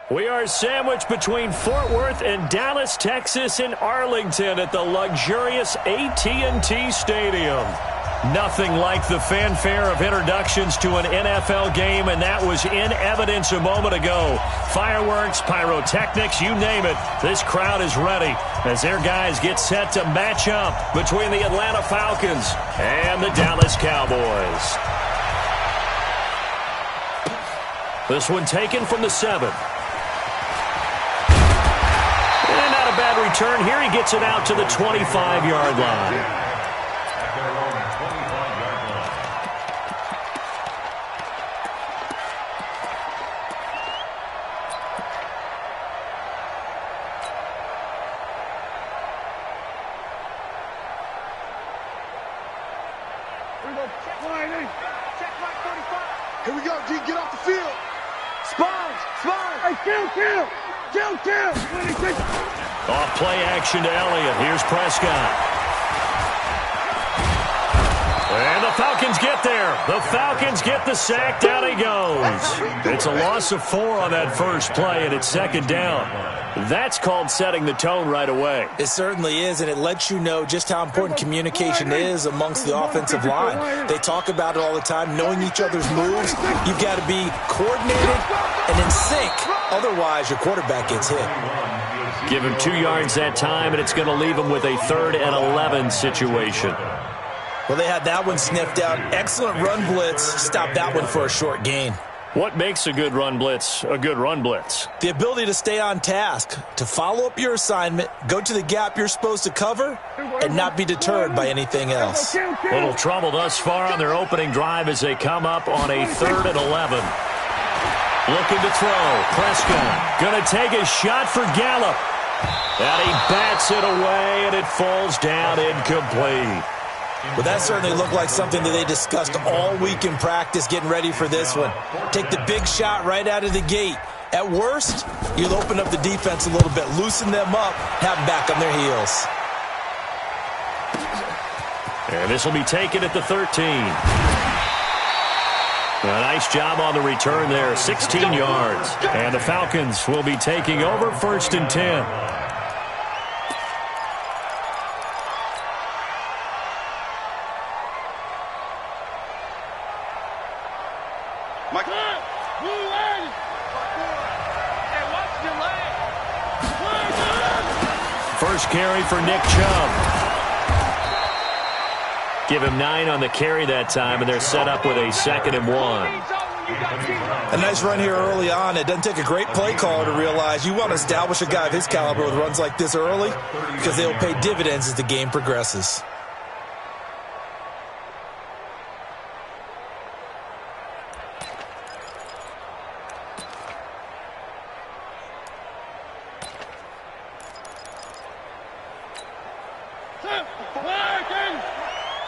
We are sandwiched between Fort Worth and Dallas, Texas, and Arlington at the luxurious AT&T Stadium. Nothing like the fanfare of introductions to an NFL game, and that was in evidence a moment ago. Fireworks, pyrotechnics, you name it. This crowd is ready as their guys get set to match up between the Atlanta Falcons and the Dallas Cowboys. This one taken from the 7. And not a bad return here. He gets it out to the 25-yard line. Here we go, G. Get off the field. Spines. Hey, kill. Off play action to Elliott. Here's Prescott. And the Falcons get there. The Falcons get the sack. Down he goes. It's a loss of 4 on that first play, and it's second down. That's called setting the tone right away. It certainly is, and it lets you know just how important communication is amongst the offensive line. They talk about it all the time, knowing each other's moves. You've got to be coordinated and in sync. Otherwise, your quarterback gets hit. Give him 2 yards that time, and it's going to leave him with a 3rd and 11 situation. Well, they had that one sniffed out. Excellent run blitz. Stop that one for a short gain. What makes a good run blitz a good run blitz? The ability to stay on task, to follow up your assignment, go to the gap you're supposed to cover, and not be deterred by anything else. Little trouble thus far on their opening drive as they come up on a 3rd and 11. Looking to throw. Prescott going to take a shot for Gallup. And he bats it away, and it falls down incomplete. Well, that certainly looked like something that they discussed all week in practice getting ready for this one. Take the big shot right out of the gate. At worst, you'll open up the defense a little bit, loosen them up, have them back on their heels. And this will be taken at the 13. A nice job on the return there, 16 yards. And the Falcons will be taking over 1st and 10. First carry for Nick Chubb. Give him 9 on the carry that time, and they're set up with a 2nd and 1. A nice run here early on. It doesn't take a great play caller to realize you want to establish a guy of his caliber with runs like this early because they'll pay dividends as the game progresses.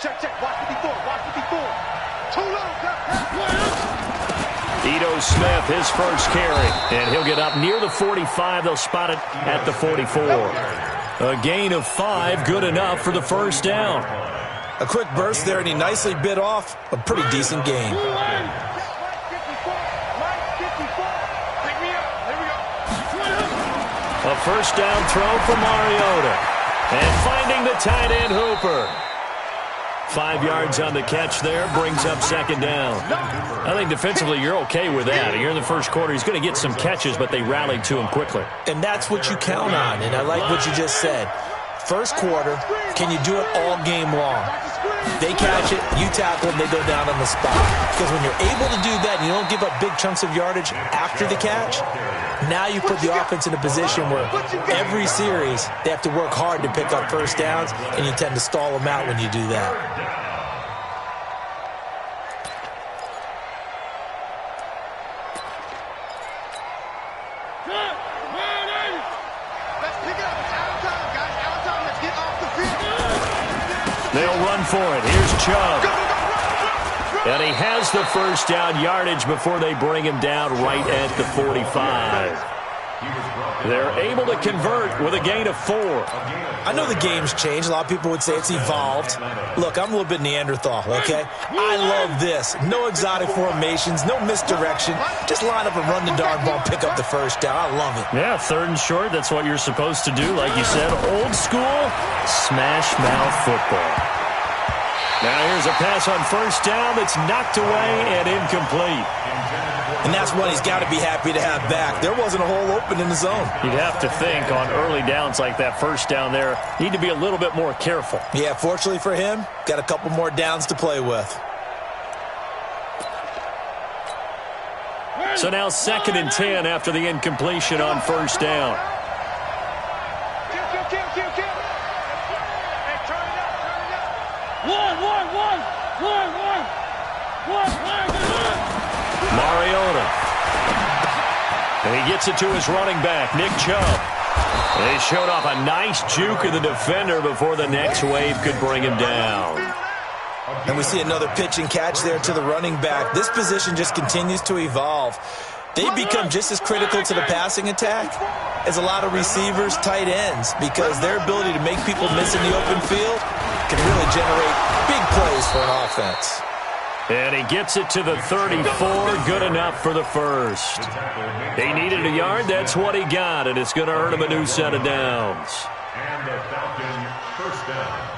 Check. Watch 54. Ito Smith, his first carry. And he'll get up near the 45. They'll spot it at the 44. A gain of 5, good enough for the first down. A quick burst there, and he nicely bit off a pretty decent gain. A first down throw for Mariota. And finding the tight end Hooper. 5 yards on the catch there, brings up 2nd down. I think defensively you're okay with that. Here in the first quarter, he's going to get some catches, but they rallied to him quickly. And that's what you count on, and I like what you just said. First quarter, can you do it all game long? They catch it, you tackle them, they go down on the spot. Because when you're able to do that and you don't give up big chunks of yardage after the catch, now you put the offense in a position where every series they have to work hard to pick up first downs, and you tend to stall them out when you do that. They'll run for it. Here's Chubb. And he has the first down yardage before they bring him down right at the 45. They're able to convert with a gain of 4. I know the game's changed. A lot of people would say it's evolved. Look, I'm a little bit Neanderthal, okay? I love this. No exotic formations, no misdirection. Just line up and run the darn ball, pick up the first down. I love it. Yeah, 3rd and short, that's what you're supposed to do. Like you said, old school, smash mouth football. Now here's a pass on 1st down that's knocked away and incomplete. And that's what he's got to be happy to have back. There wasn't a hole open in the zone. You'd have to think on early downs like that 1st down there, need to be a little bit more careful. Yeah, fortunately for him, got a couple more downs to play with. So now 2nd and 10 after the incompletion on 1st down. Mariota. And he gets it to his running back, Nick Chubb. And he showed off a nice juke of the defender before the next wave could bring him down. And we see another pitch and catch there to the running back. This position just continues to evolve. They become just as critical to the passing attack as a lot of receivers, tight ends, because their ability to make people miss in the open field can really generate big plays for an offense. And he gets it to the 34, good enough for the first. He needed a yard, that's what he got, and it's going to earn him a new set of downs. And the Falcon first down.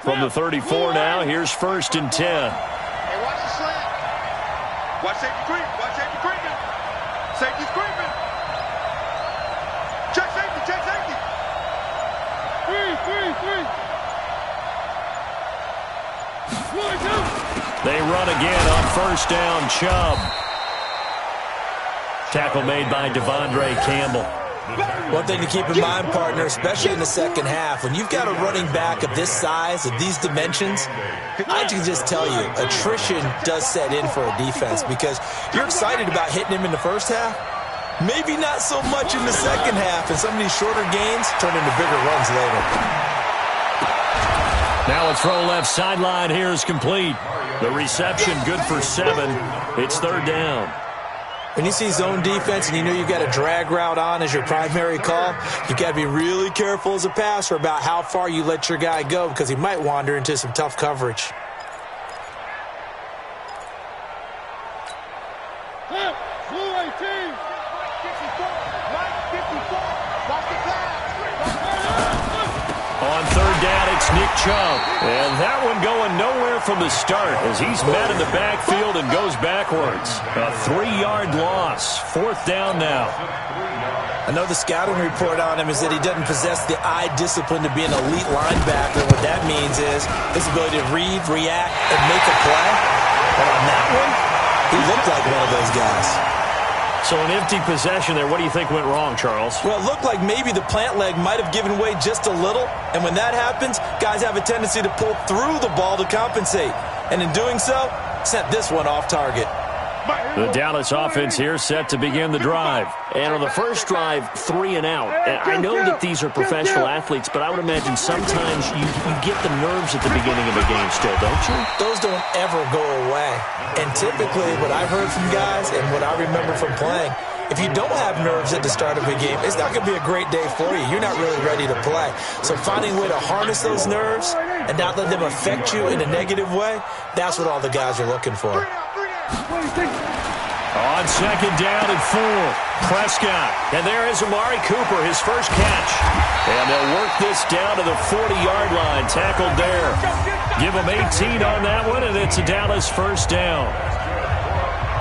From the 34 now, here's 1st and 10. Hey, watch the slant. Watch safety creep. Watch safety creeping. Safety's creeping. Check safety. Check safety. Three. They run again on 1st down, Chubb. Tackle made by Devondre Campbell. One thing to keep in mind, partner, especially in the second half, when you've got a running back of this size, of these dimensions, I can just tell you, attrition does set in for a defense because you're excited about hitting him in the first half, maybe not so much in the second half, and some of these shorter gains turn into bigger runs later. Now a throw left sideline here is complete. The reception good for 7. It's 3rd down. When you see zone defense and you know you've got a drag route on as your primary call, you've got to be really careful as a passer about how far you let your guy go because he might wander into some tough coverage. On 3rd down, it's Nick Chubb. And that one going nowhere from the start as he's met in the backfield and goes backwards. A 3-yard loss. 4th down now. I know the scouting report on him is that he doesn't possess the eye discipline to be an elite linebacker. What that means is his ability to read, react, and make a play. But on that one, he looked like one of those guys. So an empty possession there. What do you think went wrong, Charles? Well, it looked like maybe the plant leg might have given way just a little. And when that happens, guys have a tendency to pull through the ball to compensate. And in doing so, sent this one off target. The Dallas offense here set to begin the drive. And on the first drive, 3 and out. And I know that these are professional athletes, but I would imagine sometimes you get the nerves at the beginning of a game still, don't you? Those don't ever go away. And typically what I've heard from guys and what I remember from playing, if you don't have nerves at the start of a game, it's not going to be a great day for you. You're not really ready to play. So finding a way to harness those nerves and not let them affect you in a negative way, that's what all the guys are looking for. On 2nd down and 4, Prescott. And there is Amari Cooper, his first catch. And they'll work this down to the 40-yard line, tackled there. Give him 18 on that one, and it's a Dallas 1st down.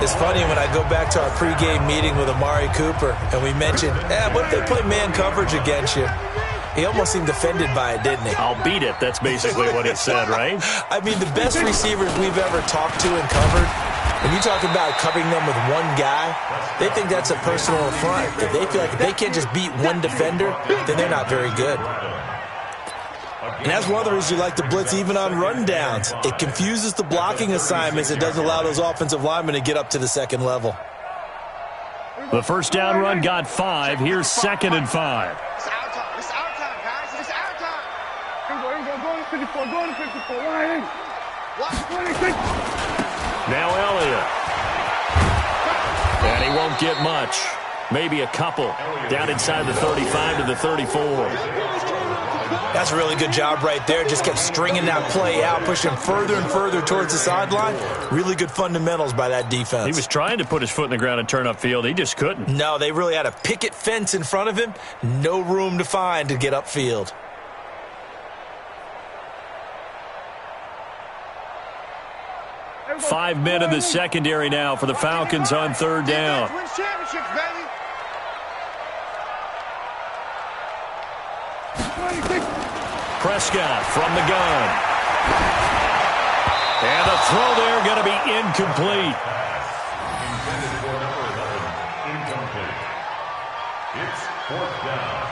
It's funny when I go back to our pregame meeting with Amari Cooper, and we mentioned, what if they play man coverage against you? He almost seemed offended by it, didn't he? I'll beat it. That's basically what he said, right? I mean, the best receivers we've ever talked to and covered, when you talk about covering them with one guy, they think that's a personal affront. If they feel like if they can't just beat one defender, then they're not very good. And that's one of the reasons you like to blitz even on rundowns. It confuses the blocking assignments. It doesn't allow those offensive linemen to get up to the second level. The 1st down run got 5. Here's 2nd and 5. It's our time. It's our time, guys. Now Elliott. And he won't get much. Maybe a couple. Down inside the 35 to the 34. That's a really good job right there. Just kept stringing that play out, pushing further and further towards the sideline. Really good fundamentals by that defense. He was trying to put his foot in the ground and turn upfield. He just couldn't. No, they really had a picket fence in front of him. No room to find to get upfield. Five men in the secondary now for the Falcons on third down. Prescott from the gun. And the throw there going to be incomplete. Intended for number 11, incomplete. It's fourth down.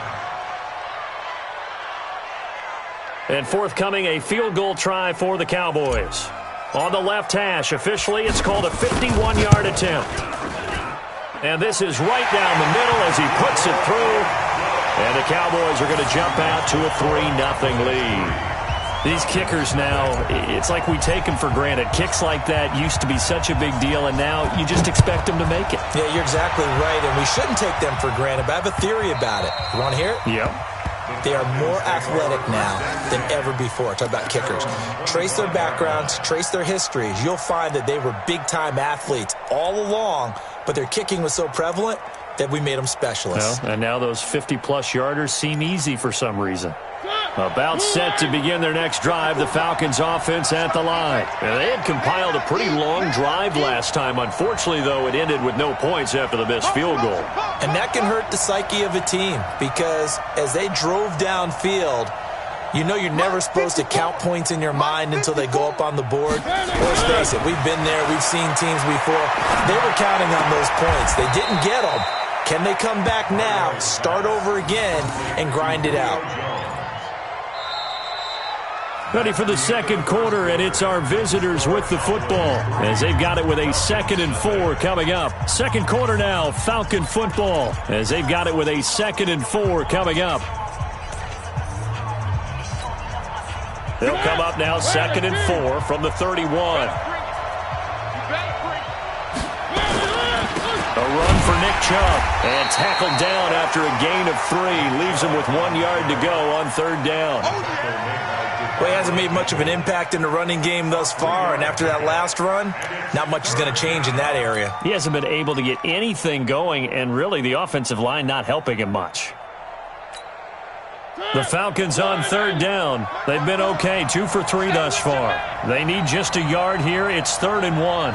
And forthcoming, a field goal try for the Cowboys. On the left hash, officially, it's called a 51-yard attempt. And this is right down the middle as he puts it through. And the Cowboys are going to jump out to a 3-0 lead. These kickers now, it's like we take them for granted. Kicks like that used to be such a big deal, and now you just expect them to make it. Yeah, you're exactly right, and we shouldn't take them for granted, but I have a theory about it. You want to hear it? Yep. They are more athletic now than ever before. Talk about kickers. Trace their backgrounds, trace their histories. You'll find that they were big-time athletes all along, but their kicking was so prevalent that we made them specialists. Well, and now those 50-plus yarders seem easy for some reason. About set to begin their next drive, the Falcons offense at the line. And they had compiled a pretty long drive last time. Unfortunately, though, it ended with no points after the missed field goal. And that can hurt the psyche of a team because as they drove downfield, you know you're never supposed to count points in your mind until they go up on the board. Let's face it, we've been there. We've seen teams before. They were counting on those points. They didn't get them. Can they come back now, start over again, and grind it out? Ready for the second quarter, and it's our visitors with the football as they've got it with a 2nd and 4 coming up. Second quarter now, Falcon football as they've got it with a 2nd and 4 coming up. They'll come up now 2nd and 4 from the 31. A run for Nick Chubb, and tackled down after a gain of 3. Leaves him with 1 yard to go on third down. Well, he hasn't made much of an impact in the running game thus far, and after that last run, not much is going to change in that area. He hasn't been able to get anything going, and really the offensive line not helping him much. The Falcons on third down. They've been okay, 2 for 3 thus far. They need just a yard here. It's 3rd and 1.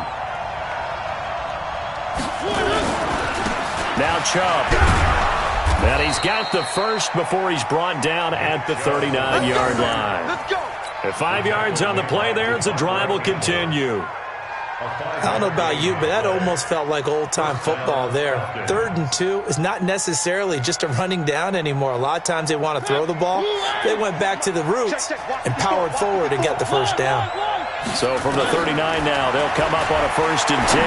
Now Chubb. And he's got the first before he's brought down at the 39-yard line. At 5 yards on the play there, the drive will continue. I don't know about you, but that almost felt like old-time football there. 3rd and 2 is not necessarily just a running down anymore. A lot of times they want to throw the ball. They went back to the roots and powered forward and got the first down. So from the 39 now, they'll come up on a 1st and 10.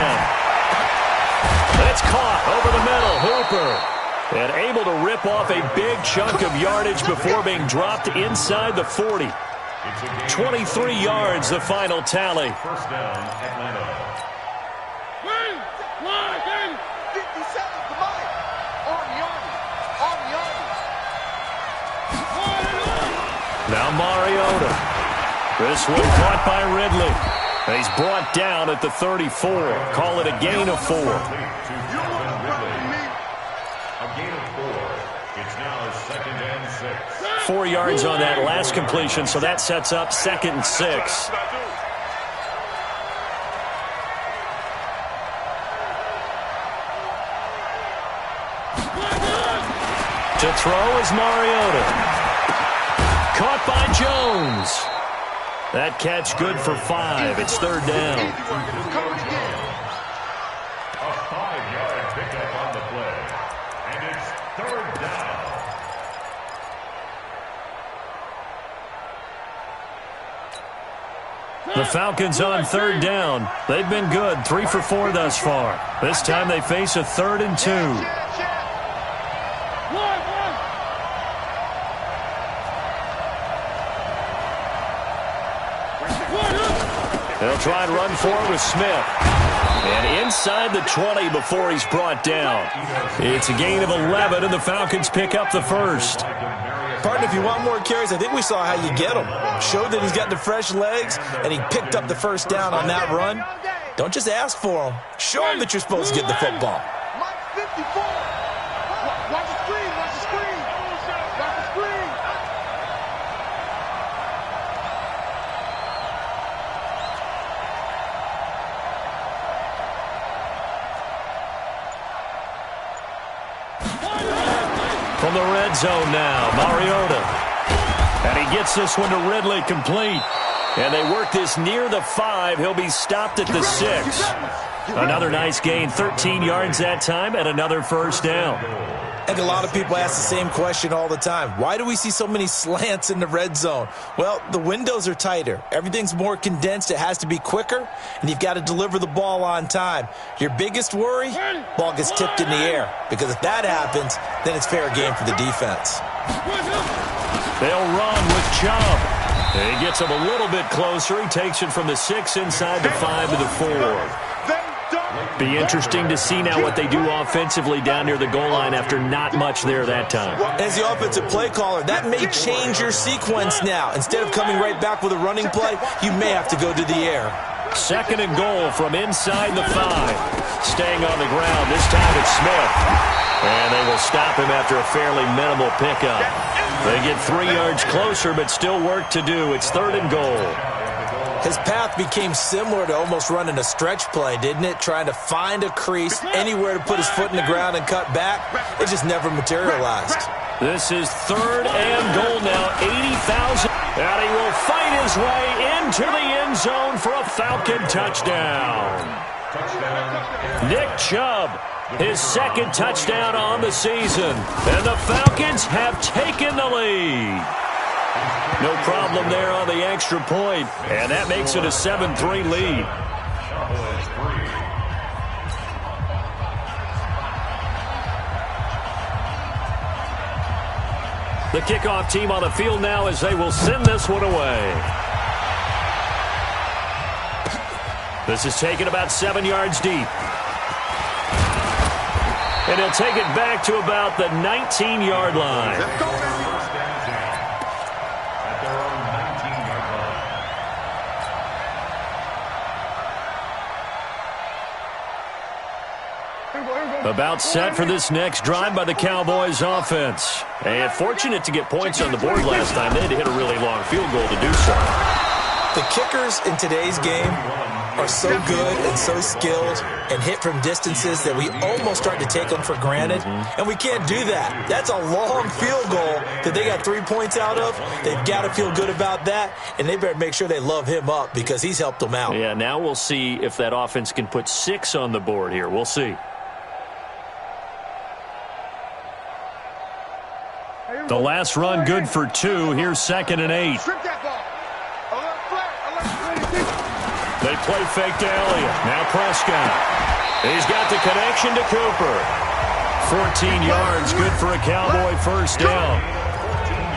And it's caught over the middle. Hooper. And able to rip off a big chunk of yardage before being dropped inside the 40. 23 yards, the final tally. First down, Atlanta. Now Mariota. This one caught by Ridley. And he's brought down at the 34. Call it a gain of 4. A gain of 4. It's now 2nd and 6. 4 yards on that last completion, so that sets up 2nd and 6. To throw is Mariota. Caught by Jones. That catch good for 5. It's 3rd down. A 5-yard pickup on the play. And it's 3rd down. The Falcons on 3rd down. They've been good, 3 for 4 thus far. This time they face a 3rd and 2. They'll try and run forward with Smith. And inside the 20 before he's brought down. It's a gain of 11, and the Falcons pick up the first. Partner, if you want more carries, I think we saw how you get him. Showed that he's got the fresh legs, and he picked up the first down on that run. Don't just ask for him. Show him that you're supposed to get the football. Mike 54. Watch the screen. Watch the screen. Watch the screen. From the red zone now, Mariota. And he gets this one to Ridley, complete. And they work this near the 5. He'll be stopped at the 6. Another nice gain, 13 yards that time, and another first down. I think a lot of people ask the same question all the time. Why do we see so many slants in the red zone? Well, the windows are tighter. Everything's more condensed. It has to be quicker, and you've got to deliver the ball on time. Your biggest worry? Ball gets tipped in the air. Because if that happens, then it's fair game for the defense. They'll run with Chubb. He gets him a little bit closer. He takes it from the 6 inside the 5 to the 4. Be interesting to see now what they do offensively down near the goal line after not much there that time. As the offensive play caller, that may change your sequence now. Instead of coming right back with a running play, you may have to go to the air. Second and goal from inside the 5. Staying on the ground. This time it's Smith. And they will stop him after a fairly minimal pickup. They get 3 yards closer, but still work to do. It's third and goal. His path became similar to almost running a stretch play, didn't it? Trying to find a crease, anywhere to put his foot in the ground and cut back. It just never materialized. This is third and goal now, 80,000. And he will fight his way into the end zone for a Falcon touchdown. Nick Chubb, his second touchdown on the season. And the Falcons have taken the lead. No problem there on the extra point, and that makes it a 7-3 lead. The kickoff team on the field now as they will send this one away. This is taken about 7 yards deep. And he'll take it back to about the 19-yard line. About set for this next drive by the Cowboys offense. And fortunate to get points on the board last time. They had to hit a really long field goal to do so. The kickers in today's game are so good and so skilled and hit from distances that we almost start to take them for granted. And we can't do that. That's a long field goal that they got 3 points out of. They've got to feel good about that, and they better make sure they love him up because he's helped them out. Yeah, now we'll see if that offense can put 6 on the board here. We'll see. The last run good for 2. Here's 2nd and 8. They play fake to Elliott. Now Prescott. He's got the connection to Cooper. 14 yards, good for a Cowboy first down.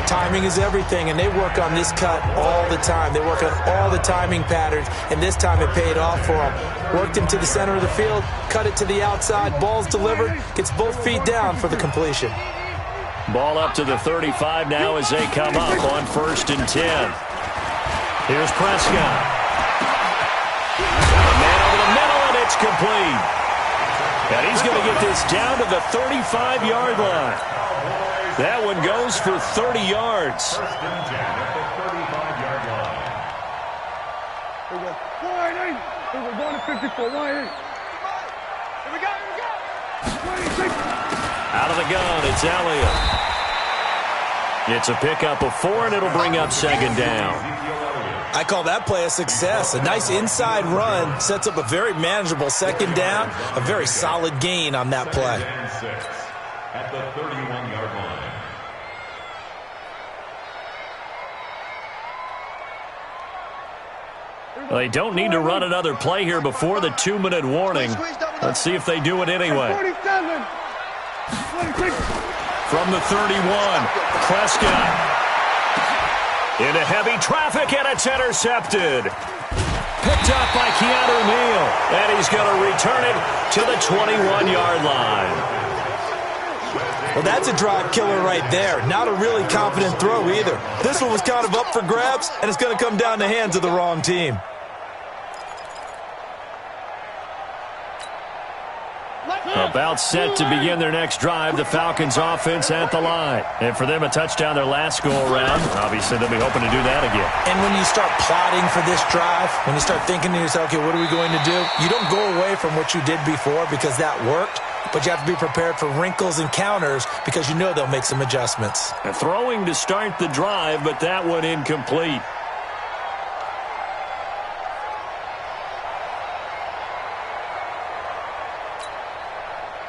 Timing is everything, and they work on this cut all the time. They work on all the timing patterns, and this time it paid off for them. Worked him to the center of the field, cut it to the outside, ball's delivered, gets both feet down for the completion. Ball up to the 35 now as they come up on 1st and 10. Here's Prescott. Man over the middle, and it's complete. And he's going to get this down to the 35-yard line. That one goes for 30 yards. First and 10 at the 35-yard line. Here we go. 1-8. We're going to 54. 1-8. Here we go. Here we go. 26. Out of the gun, it's Elliott. It's a pickup of 4, and it'll bring up 2nd down. I call that play a success. A nice inside run sets up a very manageable 2nd down. A very solid gain on that play. At the 31-yard line. They don't need to run another play here before the 2-minute warning. Let's see if they do it anyway. 47. 26. From the 31, Prescott. Into heavy traffic, and it's intercepted. Picked up by Keanu Neal. And he's going to return it to the 21-yard line. Well, that's a drive killer right there. Not a really confident throw either. This one was kind of up for grabs, and it's going to come down the hands of the wrong team. About set to begin their next drive, the Falcons offense at the line. And for them, a touchdown their last go-around. Obviously, they'll be hoping to do that again. And when you start plotting for this drive, when you start thinking to yourself, okay, what are we going to do? You don't go away from what you did before because that worked, but you have to be prepared for wrinkles and counters because you know they'll make some adjustments. And throwing to start the drive, but that one incomplete.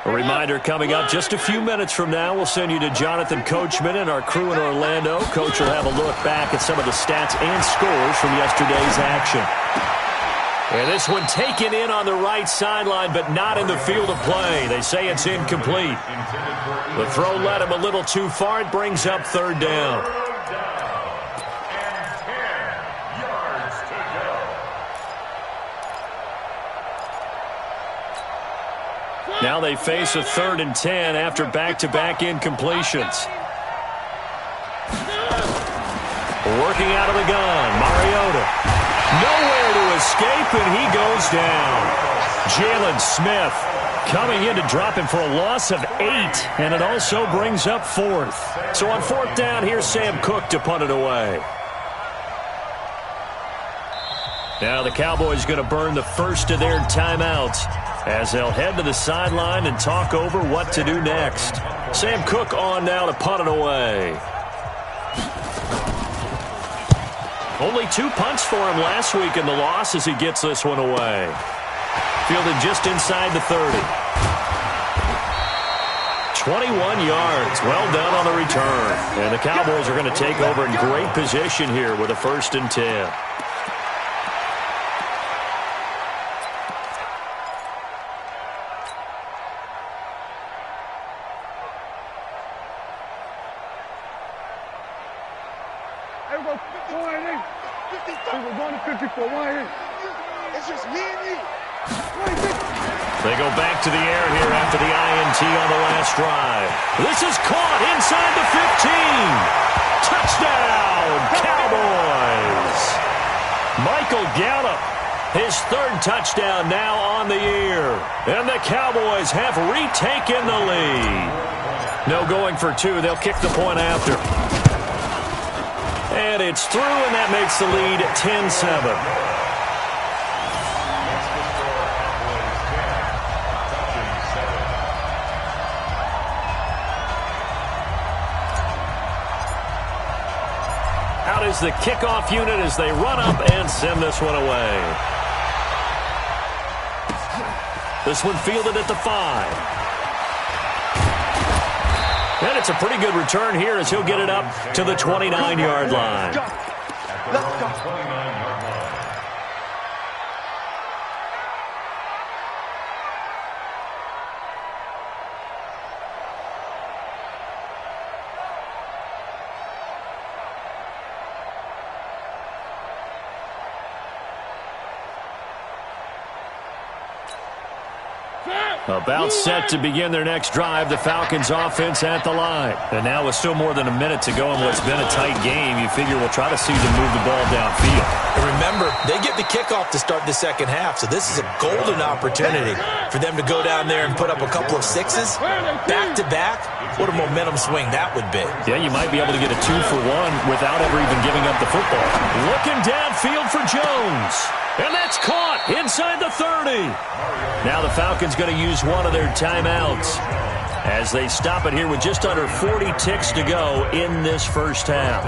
A reminder coming up just a few minutes from now, we'll send you to Jonathan Coachman and our crew in Orlando. Coach will have a look back at some of the stats and scores from yesterday's action. And this one taken in on the right sideline, but not in the field of play. They say it's incomplete. The throw led him a little too far. It brings up third down. Now they face a 3rd and 10 after back-to-back incompletions. Working out of the gun, Mariota. Nowhere to escape, and he goes down. Jalen Smith coming in to drop him for a loss of 8, and it also brings up 4th. So on 4th down, here's Sam Cook to punt it away. Now the Cowboys going to burn the first of their timeouts as they'll head to the sideline and talk over what to do next. Sam Cook on now to punt it away. Only 2 punts for him last week in the loss as he gets this one away. Fielded just inside the 30. 21 yards. Well done on the return. And the Cowboys are going to take over in great position here with a 1st and 10. They go back to the air here after the INT on the last drive. This is caught inside the 15. Touchdown, Cowboys. Michael Gallup, his 3rd touchdown now on the year. And the Cowboys have retaken the lead. No going for 2. They'll kick the point after. And it's through, and that makes the lead 10-7. Out is the kickoff unit as they run up and send this one away. This one fielded at the 5. And it's a pretty good return here as he'll get it up to the 29-yard line. Let's go. About set to begin their next drive, the Falcons offense at the line. And now with still more than a minute to go in what's been a tight game, you figure we'll try to see them move the ball downfield. And remember, they get the kickoff to start the second half, so this is a golden opportunity for them to go down there and put up a couple of 6s back-to-back. What a momentum swing that would be. Yeah, you might be able to get a 2-for-1 without ever even giving up the football. Looking downfield for Jones. And that's caught inside the 30. Now the Falcons going to use one of their timeouts as they stop it here with just under 40 ticks to go in this first half.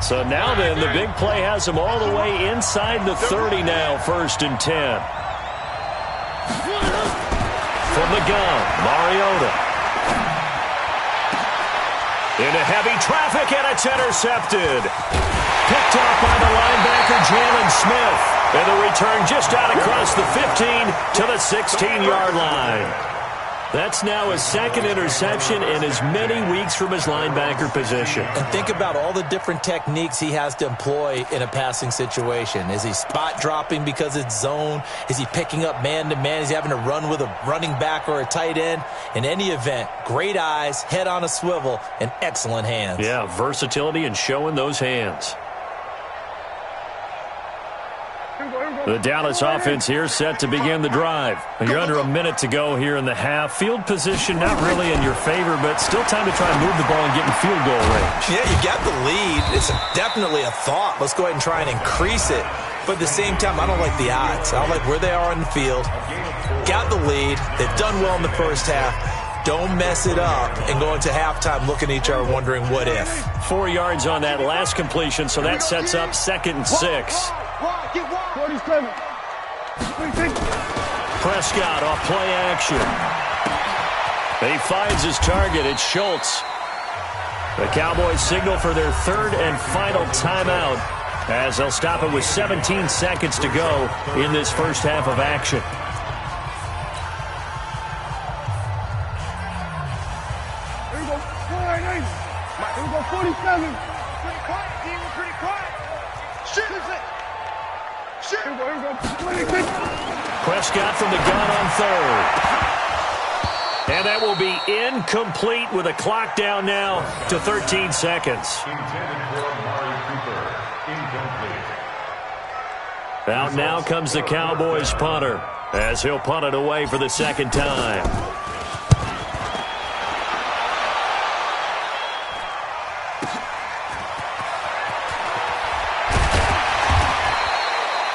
So now then, the big play has them all the way inside the 30 now, 1st and 10. From the gun, Mariota. Into heavy traffic, and it's intercepted. Picked off by the linebacker, Jalen Smith. And the return just out across the 15 to the 16-yard line. That's now his second interception in as many weeks from his linebacker position. And think about all the different techniques he has to employ in a passing situation. Is he spot dropping because it's zone? Is he picking up man-to-man? Is he having to run with a running back or a tight end? In any event, great eyes, head on a swivel, and excellent hands. Yeah, versatility and showing those hands. The Dallas offense here set to begin the drive. You're under a minute to go here in the half. Field position not really in your favor, but still time to try and move the ball and get in field goal range. Yeah, you got the lead. It's definitely a thought. Let's go ahead and try and increase it. But at the same time, I don't like the odds. I don't like where they are on the field. Got the lead. They've done well in the first half. Don't mess it up and go into halftime looking at each other wondering what if. 4 yards on that last completion, so that sets up 2nd and 6. 47. Prescott off play action. He finds his target. It's Schultz. The Cowboys signal for their 3rd and final timeout as they'll stop it with 17 seconds to go in this first half of action. Here we go. 48. Here we go. 47. Pretty quiet, team. Pretty quiet. Shoot it. Here we go. Here we go. 26. Prescott from the gun on 3rd. And that will be incomplete with a clock down now to 13 seconds. Out now comes the Cowboys punter as he'll punt it away for the 2nd time.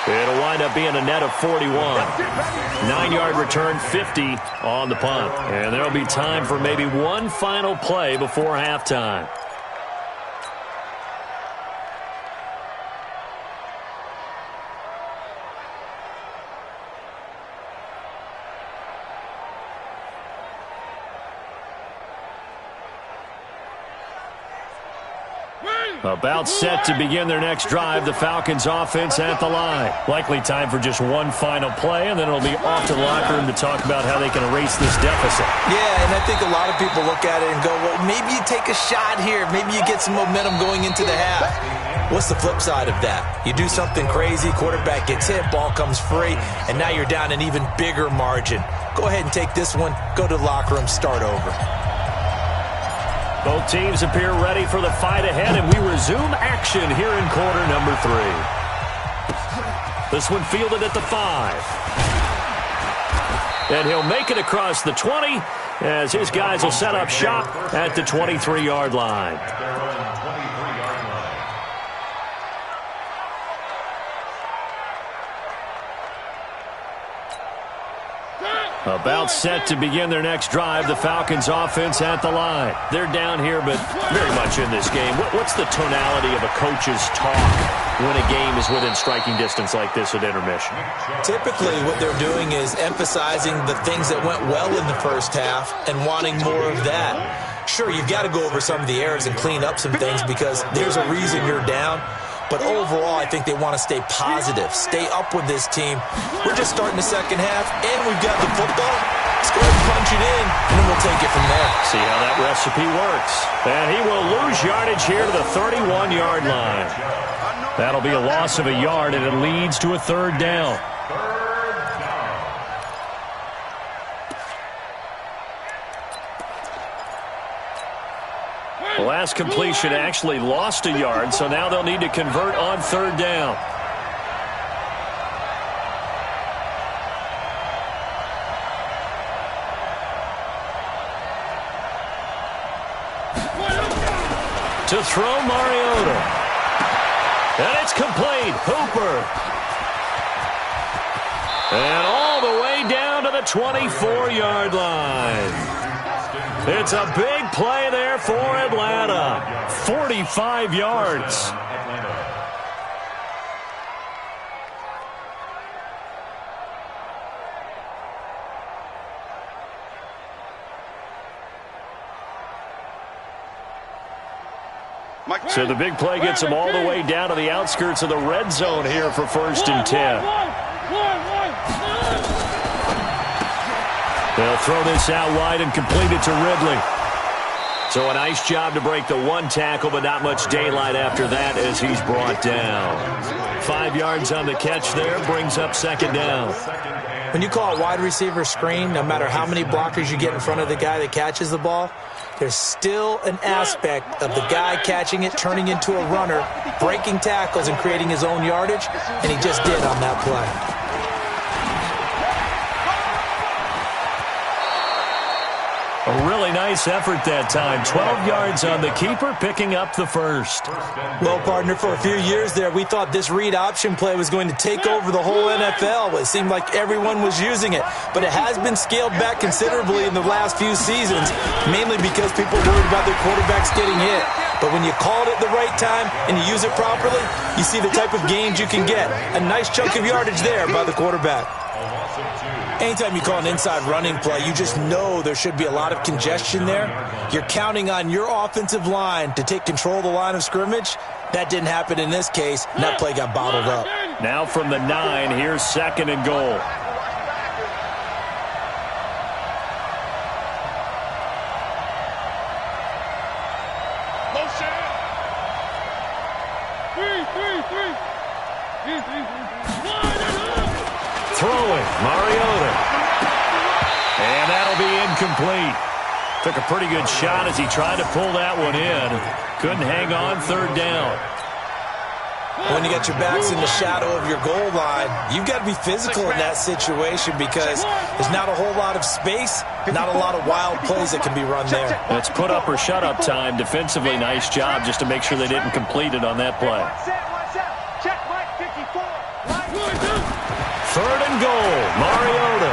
It'll wind up being a net of 41. 9-yard return, 50 on the punt. And there'll be time for maybe one final play before halftime. About set to begin their next drive, the Falcons offense at the line. Likely time for just one final play, and then it'll be off to the locker room to talk about how they can erase this deficit. Yeah, and I think a lot of people look at it and go, well, maybe you take a shot here. Maybe you get some momentum going into the half. What's the flip side of that? You do something crazy, quarterback gets hit, ball comes free, and now you're down an even bigger margin. Go ahead and take this one, go to the locker room, start over. Both teams appear ready for the fight ahead, and we resume action here in quarter number 3. This one fielded at the 5. And he'll make it across the 20 as his guys will set up shop at the 23-yard line. About set to begin their next drive, the Falcons offense at the line. They're down here, but very much in this game. What's the tonality of a coach's talk when a game is within striking distance like this at intermission? Typically, what they're doing is emphasizing the things that went well in the first half and wanting more of that. Sure, you've got to go over some of the errors and clean up some things because there's a reason you're down. But overall, I think they want to stay positive, stay up with this team. We're just starting the second half, and we've got the football. Let's go ahead and punch it in, and then we'll take it from there. See how that recipe works. And he will lose yardage here to the 31-yard line. That'll be a loss of a yard, and it leads to a 3rd down. The last completion actually lost a yard, so now they'll need to convert on 3rd down. To throw Mariota. And it's complete. Hooper. And all the way down to the 24-yard line. It's a big play there for Atlanta. 45 yards. So the big play gets them all the way down to the outskirts of the red zone here for 1st and 10. They'll throw this out wide and complete it to Ridley. So a nice job to break the one tackle, but not much daylight after that as he's brought down. 5 yards on the catch there, brings up second down. When you call a wide receiver screen, no matter how many blockers you get in front of the guy that catches the ball, there's still an aspect of the guy catching it, turning into a runner, breaking tackles and creating his own yardage, and he just did on that play. A really nice effort that time. 12 yards on the keeper, picking up the first. Well, partner, for a few years there, we thought this read option play was going to take over the whole NFL. It seemed like everyone was using it, but it has been scaled back considerably in the last few seasons, mainly because people are worried about their quarterbacks getting hit. But when you call it at the right time and you use it properly, you see the type of gains you can get. A nice chunk of yardage there by the quarterback. Anytime you call an inside running play, you just know there should be a lot of congestion there. You're counting on your offensive line to take control of the line of scrimmage. That didn't happen in this case, and that play got bottled up. Now from the 9, here's second and goal. Throwing, Mariota. And that'll be incomplete. Took a pretty good shot as he tried to pull that one in. Couldn't hang on, third down. When you got your backs in the shadow of your goal line, you've got to be physical in that situation because there's not a whole lot of space, not a lot of wild plays that can be run there. It's put up or shut up time. Defensively, nice job just to make sure they didn't complete it on that play. Third and goal, Mariota.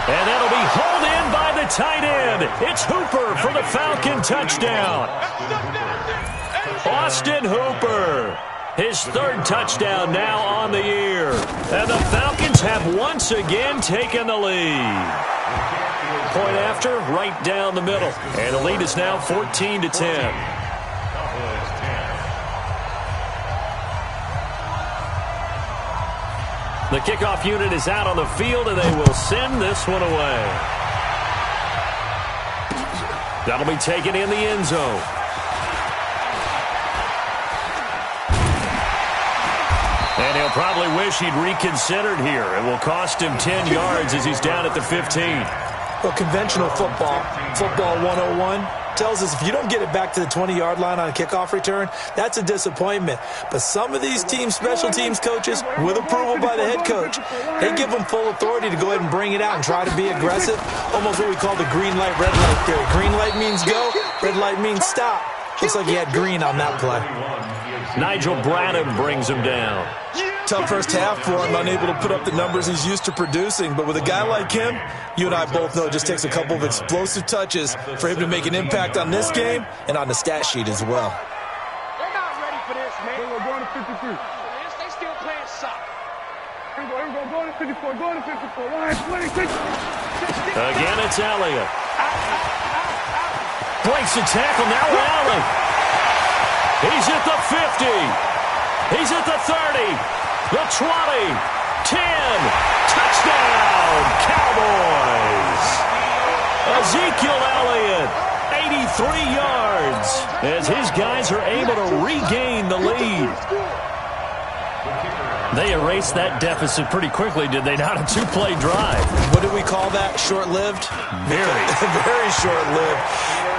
And that'll be hauled in by the tight end. It's Hooper for the Falcon touchdown. Austin Hooper, his third touchdown now on the year. And the Falcons have once again taken the lead. Point after, right down the middle. And the lead is now 14-10. The kickoff unit is out on the field, and they will send this one away. That'll be taken in the end zone. And he'll probably wish he'd reconsidered here. It will cost him 10 yards as he's down at the 15. Well, conventional football 101, tells us if you don't get it back to the 20-yard line on a kickoff return, that's a disappointment. But some of these special teams coaches, with approval by the head coach, they give them full authority to go ahead and bring it out and try to be aggressive. Almost what we call the green light, red light theory. Green light means go, red light means stop. Looks like he had green on that play. Nigel Bradham brings him down. Tough first half for him, unable to put up the numbers he's used to producing. But with a guy like him, you and I both know it just takes a couple of explosive touches for him to make an impact on this game and on the stat sheet as well. They're not ready for this, man. We're going to 53. They still playing soccer. Here we go, going to 54, going to 54. Line 26. Again, it's Elliott. Breaks the tackle, now Allen. He's at the 50. He's at the 30. The 20, 10, touchdown, Cowboys. Ezekiel Elliott, 83 yards, as his guys are able to regain the lead. They erased that deficit pretty quickly, did they not? A two-play drive. What do we call that? Short-lived? Very. Very short-lived.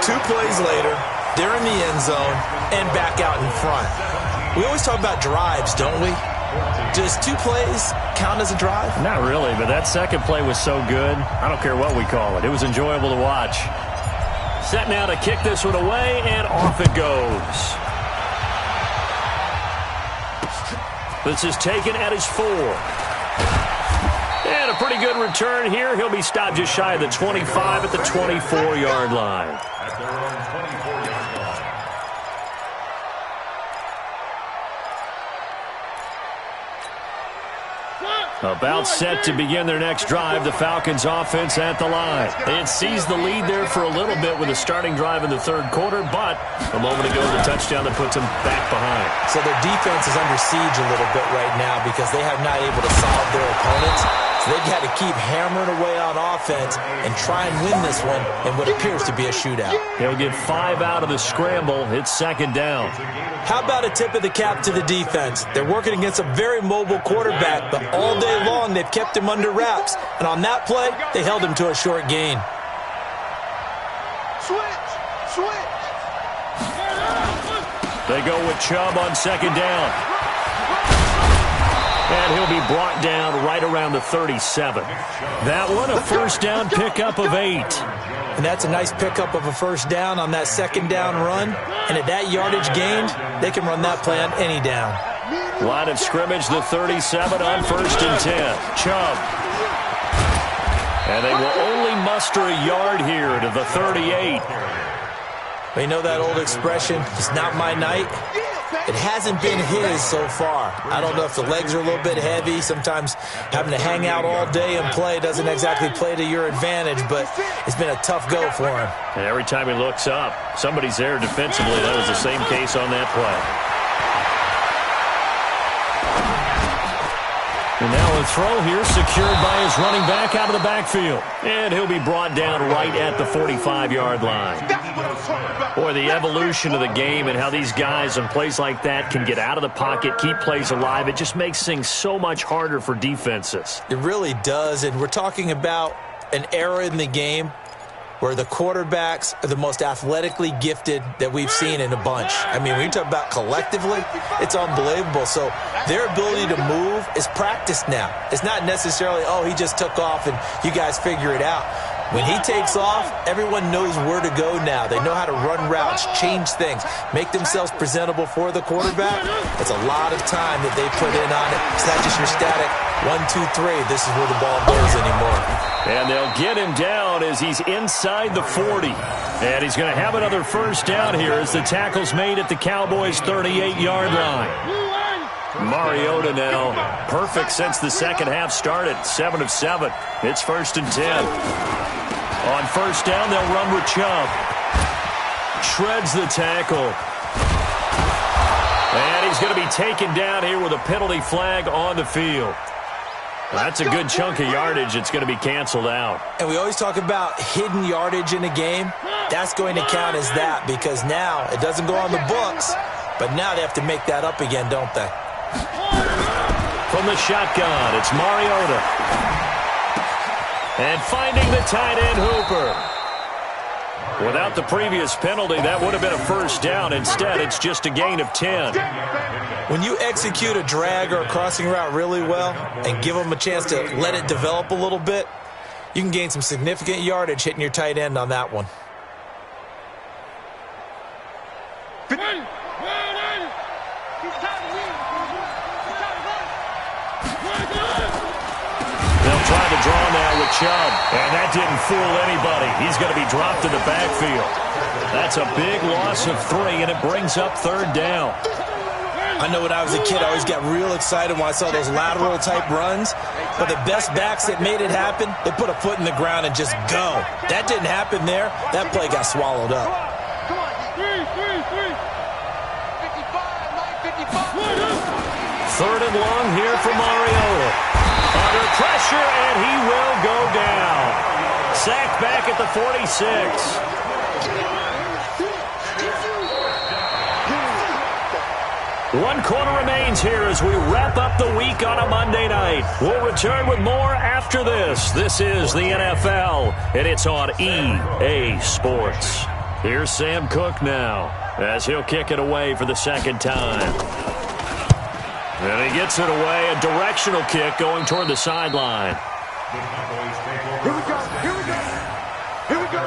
2 plays later, they're in the end zone and back out in front. We always talk about drives, don't we? Does 2 plays count as a drive? Not really, but that second play was so good. I don't care what we call it. It was enjoyable to watch. Set now to kick this one away, and off it goes. This is taken at his 4. And a pretty good return here. He'll be stopped just shy of the 25 at the 24-yard line. At their own 24-yard line. About set to begin their next drive, the Falcons offense at the line. They had seized the lead there for a little bit with a starting drive in the third quarter, but a moment ago the touchdown that puts them back behind. So their defense is under siege a little bit right now because they have not able to solve their opponents. It's So they've got to keep hammering away on offense and try and win this one in what appears to be a shootout. He'll get 5 out of the scramble. It's second down. How about a tip of the cap to the defense? They're working against a very mobile quarterback, but all day long they've kept him under wraps. And on that play, they held him to a short gain. Switch. They go with Chubb on second down. And he'll be brought down right around the 37. That one, a first down pickup of 8. And that's a nice pickup of a first down on that second down run. And at that yardage gained, they can run that play on any down. Line of scrimmage, the 37 on first and 10. Chubb. And they will only muster a yard here to the 38. Well, you know that old expression, it's not my night? It hasn't been his so far. I don't know if the legs are a little bit heavy. Sometimes having to hang out all day and play doesn't exactly play to your advantage, but it's been a tough go for him. And every time he looks up, somebody's there defensively. That was the same case on that play. And now a throw here secured by his running back out of the backfield. And he'll be brought down right at the 45-yard line. Boy, the evolution of the game and how these guys in plays like that can get out of the pocket, keep plays alive, it just makes things so much harder for defenses. It really does, and we're talking about an era in the game where the quarterbacks are the most athletically gifted that we've seen in a bunch. I mean, when you talk about collectively, it's unbelievable. So their ability to move is practiced now. It's not necessarily, oh, he just took off and you guys figure it out. When he takes off, everyone knows where to go now. They know how to run routes, change things, make themselves presentable for the quarterback. It's a lot of time that they put in on it. It's not just your static 1, 2, 3. This is where the ball goes anymore. And they'll get him down as he's inside the 40. And he's going to have another first down here as the tackle's made at the Cowboys' 38-yard line. Mariota now perfect since the second half started. 7 of 7. It's first and 10. On first down, they'll run with Chubb. Shreds the tackle. And he's going to be taken down here with a penalty flag on the field. That's a good chunk of yardage. It's going to be canceled out. And we always talk about hidden yardage in a game. That's going to count as that because now it doesn't go on the books, but now they have to make that up again, don't they? From the shotgun, it's Mariota. And finding the tight end, Hooper. Without the previous penalty, that would have been a first down. Instead, it's just a gain of 10. When you execute a drag or a crossing route really well and give them a chance to let it develop a little bit, you can gain some significant yardage hitting your tight end on that one. They'll try to draw now with Chubb, and that didn't fool anybody. He's going to be dropped to the backfield. That's a big loss of 3, and it brings up third down. I know when I was a kid, I always got real excited when I saw those lateral-type runs. But the best backs that made it happen, they put a foot in the ground and just go. That didn't happen there. That play got swallowed up. Come on. 55, 55. Third and long here for Mariota. Under pressure, and he will go down. Sacked back at the 46. One quarter remains here as we wrap up the week on a Monday night. We'll return with more after this. This is the NFL, and it's on EA Sports. Here's Sam Cook now as he'll kick it away for the second time. And he gets it away, a directional kick going toward the sideline. Here we go. Here we go.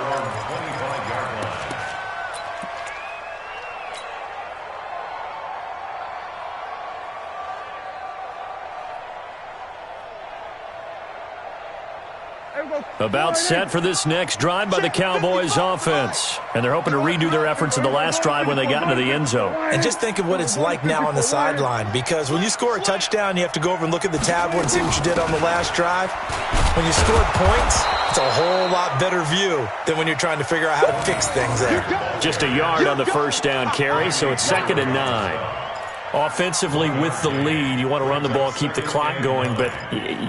About set for this next drive by the Cowboys offense. And they're hoping to redo their efforts in the last drive when they got into the end zone. And just think of what it's like now on the sideline, because when you score a touchdown, you have to go over and look at the tablet and see what you did on the last drive. When you scored points, it's a whole lot better view than when you're trying to figure out how to fix things there. Just a yard on the first down carry, so it's 2nd and 9. Offensively with the lead, you want to run the ball, keep the clock going, but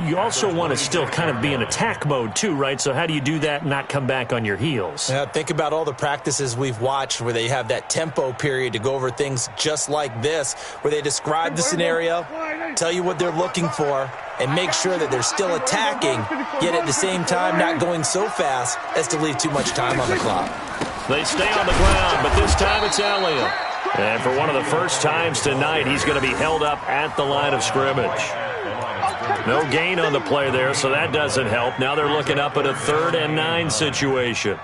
you also want to still kind of be in attack mode too, right? So how do you do that and not come back on your heels? Yeah, think about all the practices we've watched where they have that tempo period to go over things just like this, where they describe the scenario, tell you what they're looking for, and make sure that they're still attacking, yet at the same time not going so fast as to leave too much time on the clock. They stay on the ground, but this time it's Elliott. And for one of the first times tonight, he's going to be held up at the line of scrimmage. No gain on the play there, so that doesn't help. Now they're looking up at a 3rd and 9 situation.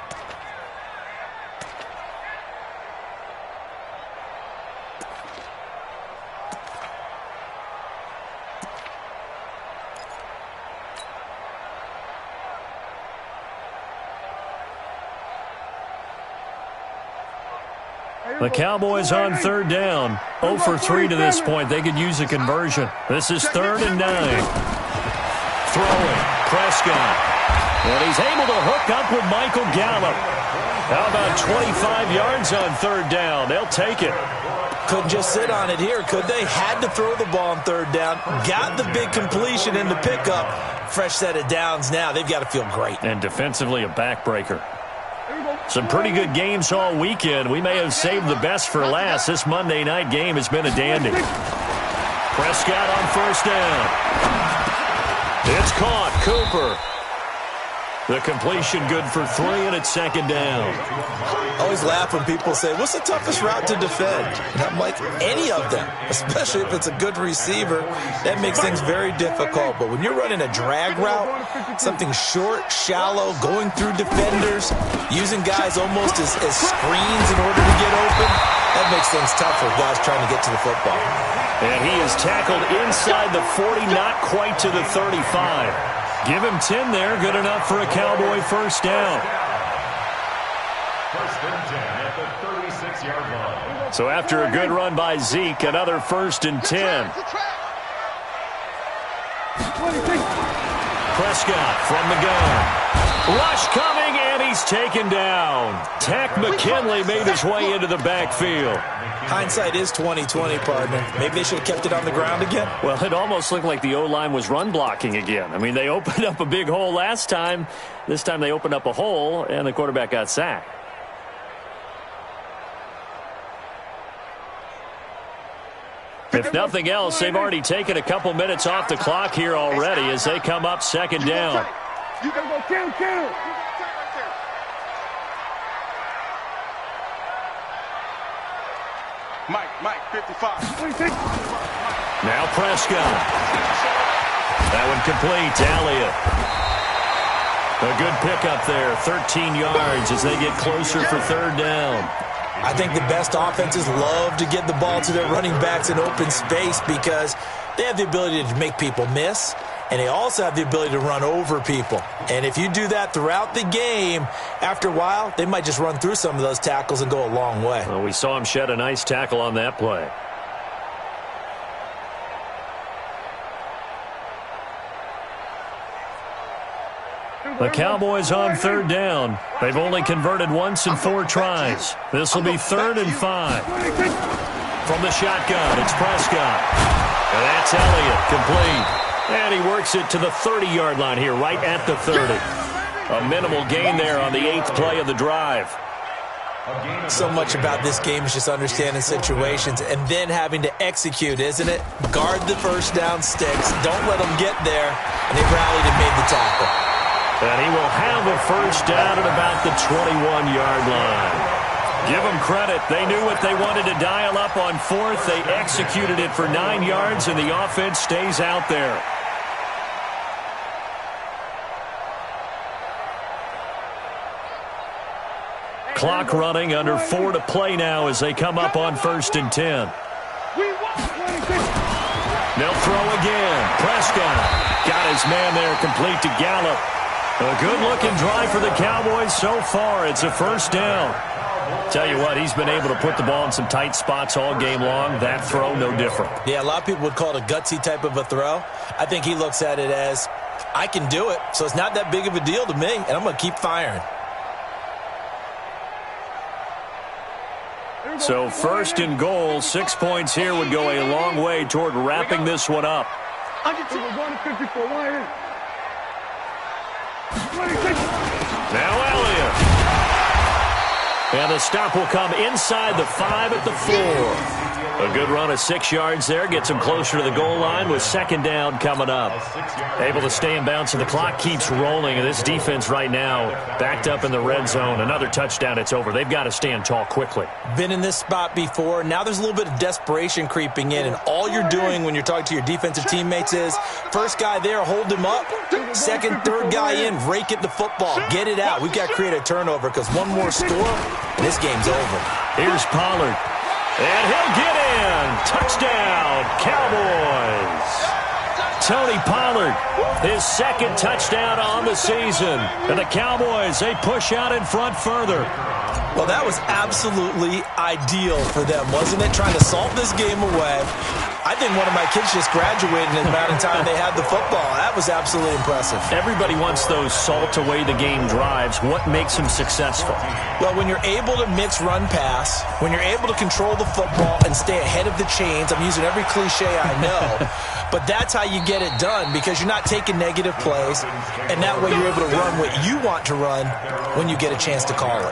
The Cowboys on 3rd down. 0 for 3 to this point. They could use a conversion. This is 3rd and 9. Throwing. Prescott. And he's able to hook up with Michael Gallup. How about 25 yards on 3rd down? They'll take it. Couldn't just sit on it here, could they? Had to throw the ball on 3rd down. Got the big completion in the pickup. Fresh set of downs now. They've got to feel great. And defensively a backbreaker. Some pretty good games all weekend. We may have saved the best for last. This Monday night game has been a dandy. Prescott on 1st down. It's caught. Cooper. The completion good for 3, and it's 2nd down. I always laugh when people say, what's the toughest route to defend? And I'm like, any of them, especially if it's a good receiver. That makes things very difficult. But when you're running a drag route, something short, shallow, going through defenders, using guys almost as screens in order to get open, that makes things tough for guys trying to get to the football. And he is tackled inside the 40, not quite to the 35. Give him 10 there. Good enough for a Cowboy 1st down. 1st and 10 at the 36-yard line. So after a good run by Zeke, another 1st and 10. Prescott from the gun. Rush coming, and he's taken down. Takk McKinley made his way into the backfield. Hindsight is 20/20, partner. Maybe they should have kept it on the ground again. Well, it almost looked like the O-line was run blocking again. I mean, they opened up a big hole last time. This time they opened up a hole, and the quarterback got sacked. If nothing else, they've already taken a couple minutes off the clock here already as they come up 2nd down. You gotta go kill. Mike, 55. Now Prescott. That one complete to Elliott. A good pickup there, 13 yards as they get closer for 3rd down. I think the best offenses love to get the ball to their running backs in open space because they have the ability to make people miss, and they also have the ability to run over people. And if you do that throughout the game, after a while, they might just run through some of those tackles and go a long way. Well, we saw him shed a nice tackle on that play. The Cowboys on 3rd down. They've only converted once in 4 tries. This will be 3rd and 5. From the shotgun, it's Prescott. And that's Elliott, complete. And he works it to the 30-yard line here, right at the 30. A minimal gain there on the 8th play of the drive. So much about this game is just understanding situations and then having to execute, isn't it? Guard the 1st down sticks. Don't let them get there. And they rallied and made the tackle. And he will have a 1st down at about the 21-yard line. Give them credit. They knew what they wanted to dial up on 4th. They executed it for 9 yards, and the offense stays out there. Clock running, under 4 to play now as they come up on 1st and 10. They'll throw again. Prescott got his man there, complete to Gallup. A good-looking drive for the Cowboys so far. It's a 1st down. Tell you what, he's been able to put the ball in some tight spots all game long. That throw, no different. Yeah, a lot of people would call it a gutsy type of a throw. I think he looks at it as, I can do it, so it's not that big of a deal to me, and I'm going to keep firing. So first and goal, 6 points here would go a long way toward wrapping this one up. We're going to 54. Right here. 26. Now Elliott. And the stop will come inside the 5 at the 4. A good run of 6 yards there. Gets him closer to the goal line with second down coming up. Able to stay in bounds, and the clock keeps rolling. And this defense right now backed up in the red zone. Another touchdown, it's over. They've got to stand tall quickly. Been in this spot before. Now there's a little bit of desperation creeping in. And all you're doing when you're talking to your defensive teammates is first guy there, hold him up. Second, third guy in, rake at the football. Get it out. We've got to create a turnover because one more score, and this game's over. Here's Pollard. And he'll get in. Touchdown, Cowboys. Tony Pollard, his second touchdown on the season. And the Cowboys, they push out in front further. Well, that was absolutely ideal for them, wasn't it? Trying to salt this game away. I think one of my kids just graduated in the amount of time they had the football. That was absolutely impressive. Everybody wants those salt-away-the-game drives. What makes them successful? Well, when you're able to mix run-pass, when you're able to control the football and stay ahead of the chains, I'm using every cliche I know, but that's how you get it done because you're not taking negative plays, and that way you're able to run what you want to run when you get a chance to call it.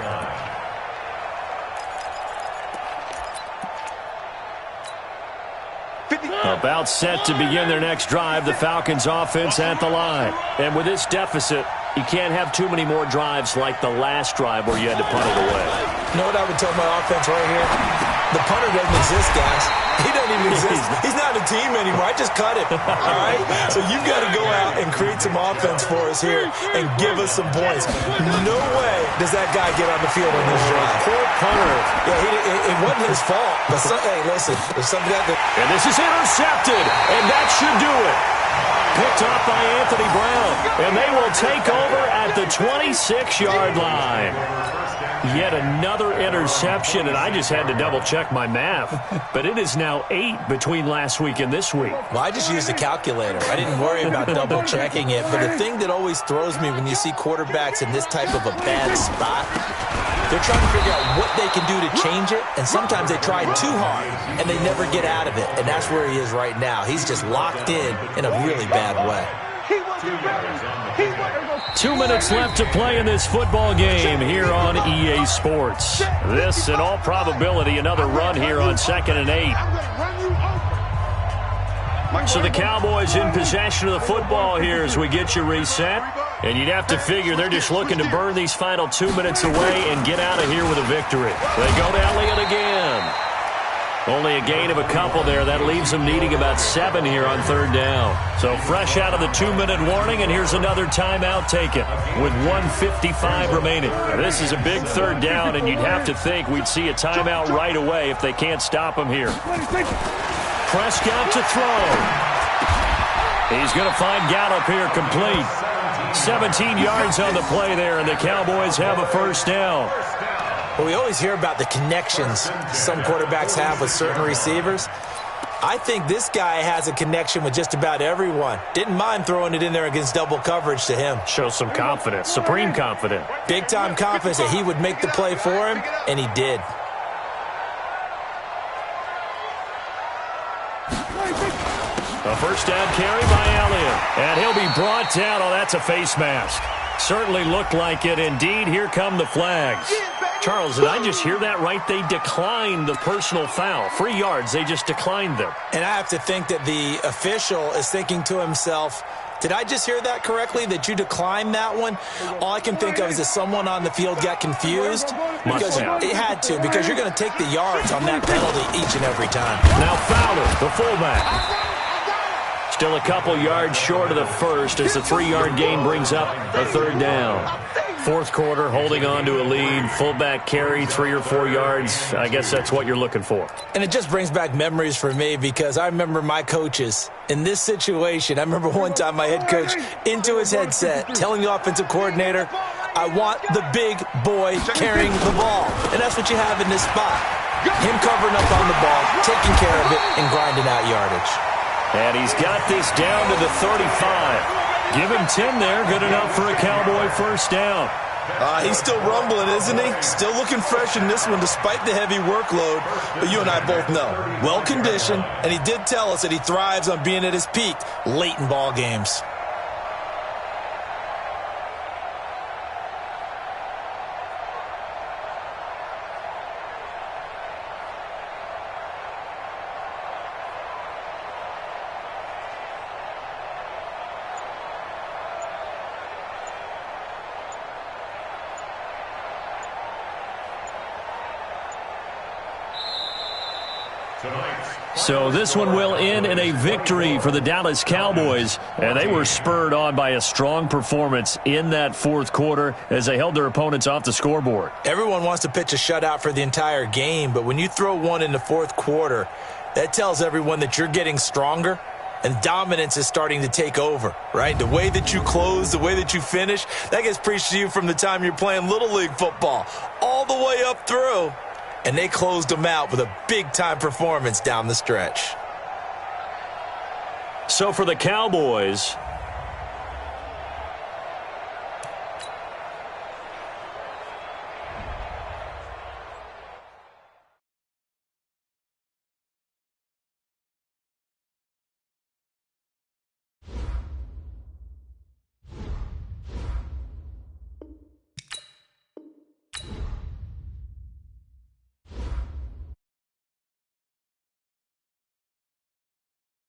About set to begin their next drive, the Falcons offense at the line. And with this deficit, you can't have too many more drives like the last drive where you had to punt it away. You know what I would tell my offense right here? The punter doesn't exist, guys. He doesn't even exist. He's not a team anymore. I just cut him. All right? So you've got to go out and create some offense for us here and give us some points. No way does that guy get on the field on this drive. Poor punter. Yeah, it wasn't his fault. But hey, listen, there's something that... And this is intercepted, and that should do it. Picked up by Anthony Brown, and they will take over at the 26-yard line. Yet another interception, and I just had to double-check my math. But it is now 8 between last week and this week. Well, I just used a calculator. I didn't worry about double-checking it. But the thing that always throws me when you see quarterbacks in this type of a bad spot, they're trying to figure out what they can do to change it, and sometimes they try too hard, and they never get out of it. And that's where he is right now. He's just locked in a really bad way. 2 minutes left to play in this football game here on EA Sports. This, in all probability, another run here on 2nd and 8. So the Cowboys in possession of the football here as we get you reset. And you'd have to figure they're just looking to burn these final 2 minutes away and get out of here with a victory. They go to Elliott again. Only a gain of a couple there. That leaves them needing about 7 here on 3rd down. So fresh out of the 2-minute warning, and here's another timeout taken with 1:55 remaining. This is a big 3rd down, and you'd have to think we'd see a timeout right away if they can't stop him here. Prescott to throw. He's going to find Gallup here complete. 17 yards on the play there, and the Cowboys have a 1st down. Well, we always hear about the connections some quarterbacks have with certain receivers. I think this guy has a connection with just about everyone. Didn't mind throwing it in there against double coverage to him. Shows some confidence, supreme confidence. Big-time confidence that he would make the play for him, and he did. A 1st down carry by Elliott. And he'll be brought down. Oh, that's a face mask. Certainly looked like it. Indeed, here come the flags. Charles, did I just hear that right? They declined the personal foul. 3 yards, they just declined them. And I have to think that the official is thinking to himself, did I just hear that correctly, that you declined that one? All I can think of is that someone on the field got confused. Because it had to, because you're going to take the yards on that penalty each and every time. Now Fowler, the fullback. Still a couple yards short of the first as the 3-yard gain brings up a 3rd down. 4th quarter, holding on to a lead. Fullback carry, 3 or 4 yards. I guess that's what you're looking for. And it just brings back memories for me because I remember my coaches in this situation. I remember one time my head coach into his headset telling the offensive coordinator, I want the big boy carrying the ball. And that's what you have in this spot. Him covering up on the ball, taking care of it, and grinding out yardage. And he's got this down to the 35. Give him 10 there. Good enough for a Cowboy 1st down. He's still rumbling, isn't he? Still looking fresh in this one despite the heavy workload. But you and I both know, well-conditioned, and he did tell us that he thrives on being at his peak late in ball games. So this one will end in a victory for the Dallas Cowboys, and they were spurred on by a strong performance in that fourth quarter as they held their opponents off the scoreboard. Everyone wants to pitch a shutout for the entire game, but when you throw one in the fourth quarter, that tells everyone that you're getting stronger and dominance is starting to take over, right? The way that you close, the way that you finish, that gets preached to you from the time you're playing Little League football all the way up through. And they closed them out with a big-time performance down the stretch. So for the Cowboys,